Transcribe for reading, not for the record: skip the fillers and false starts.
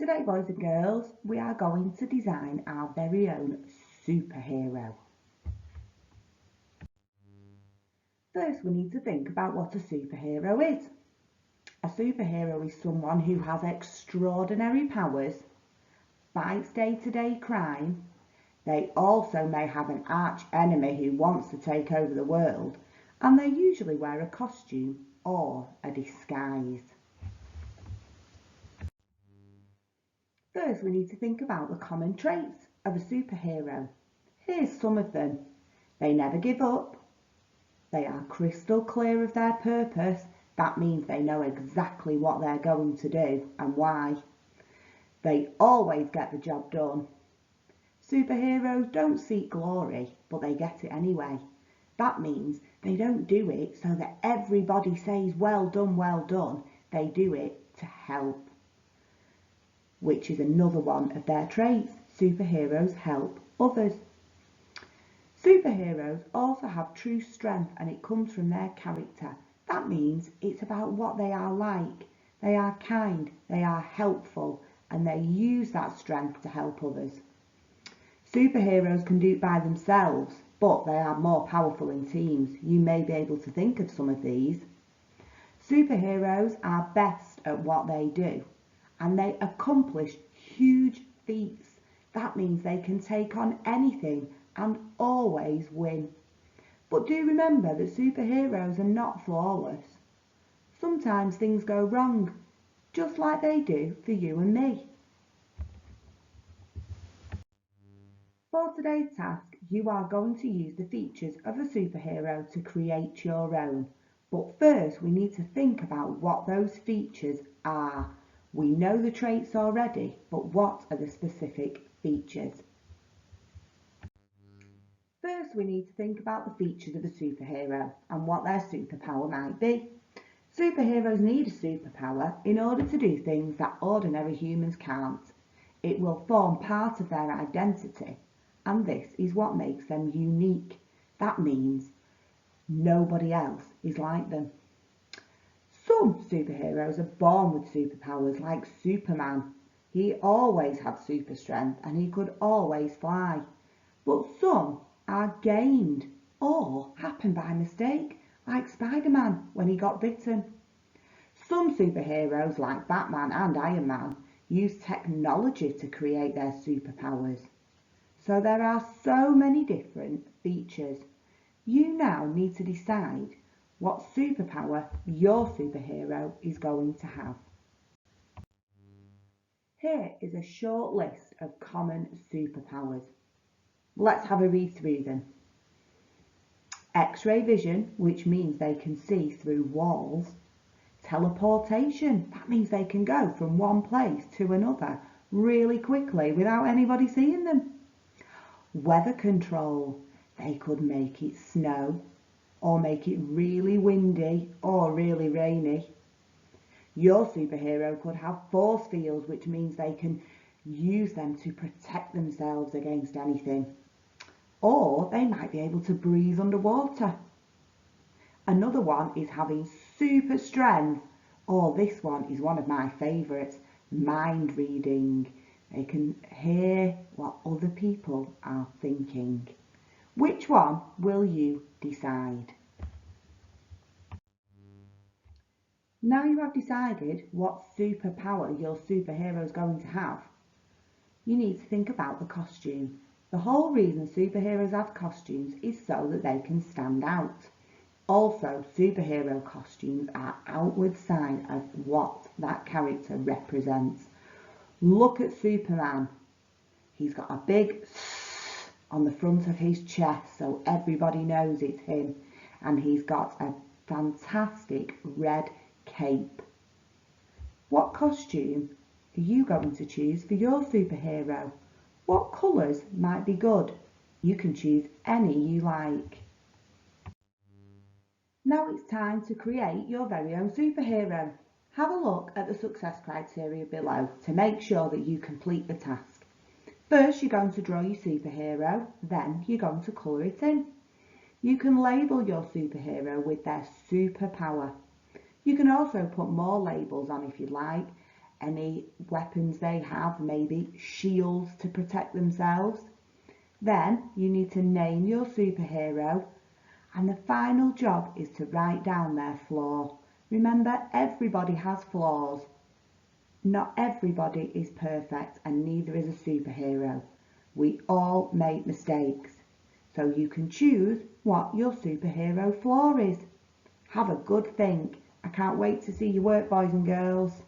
Today, boys and girls, we are going to design our very own superhero. First, we need to think about what a superhero is. A superhero is someone who has extraordinary powers, fights day-to-day crime. They also may have an arch enemy who wants to take over the world, and they usually wear a costume or a disguise. First, we need to think about the common traits of a superhero. Here's some of them. They never give up. They are crystal clear of their purpose. That means they know exactly what they're going to do and why. They always get the job done. Superheroes don't seek glory, but they get it anyway. That means they don't do it so that everybody says, well done, well done. They do it to help, which is another one of their traits. Superheroes help others. Superheroes also have true strength, and it comes from their character. That means it's about what they are like. They are kind, they are helpful, and they use that strength to help others. Superheroes can do it by themselves, but they are more powerful in teams. You may be able to think of some of these. Superheroes are best at what they do, and they accomplish huge feats. That means they can take on anything and always win. But do remember that superheroes are not flawless. Sometimes things go wrong, just like they do for you and me. For today's task, you are going to use the features of a superhero to create your own. But first, we need to think about what those features are. We know the traits already, but what are the specific features? First, we need to think about the features of a superhero and what their superpower might be. Superheroes need a superpower in order to do things that ordinary humans can't. It will form part of their identity, and this is what makes them unique. That means nobody else is like them. Some superheroes are born with superpowers, like Superman. He always had super strength and he could always fly. But some are gained or happen by mistake, like Spider-Man when he got bitten. Some superheroes, like Batman and Iron Man, use technology to create their superpowers. So there are so many different features. You now need to decide what superpower your superhero is going to have. Here is a short list of common superpowers. Let's have a read through them. X-ray vision, which means they can see through walls. Teleportation, that means they can go from one place to another really quickly without anybody seeing them. Weather control, they could make it snow or make it really windy or really rainy. Your superhero could have force fields, which means they can use them to protect themselves against anything. Or they might be able to breathe underwater. Another one is having super strength, or this one is one of my favourites, mind reading. They can hear what other people are thinking. Which one will you decide? Now you have decided what superpower your superhero is going to have, you need to think about the costume. The whole reason superheroes have costumes is so that they can stand out. Also, superhero costumes are outward sign of what that character represents. Look at Superman. He's got a big S on the front of his chest so everybody knows it's him. And he's got a fantastic red cape. What costume are you going to choose for your superhero? What colours might be good? You can choose any you like. Now it's time to create your very own superhero. Have a look at the success criteria below to make sure that you complete the task. First, you're going to draw your superhero, then you're going to colour it in. You can label your superhero with their superpower. You can also put more labels on if you'd like. any weapons they have, maybe shields to protect themselves. Then you need to name your superhero, and the final job is to write down their flaw. Remember, everybody has flaws. Not everybody is perfect, and neither is a superhero. We all make mistakes. So you can choose what your superhero flaw is. Have a good think. I can't wait to see your work, boys and girls.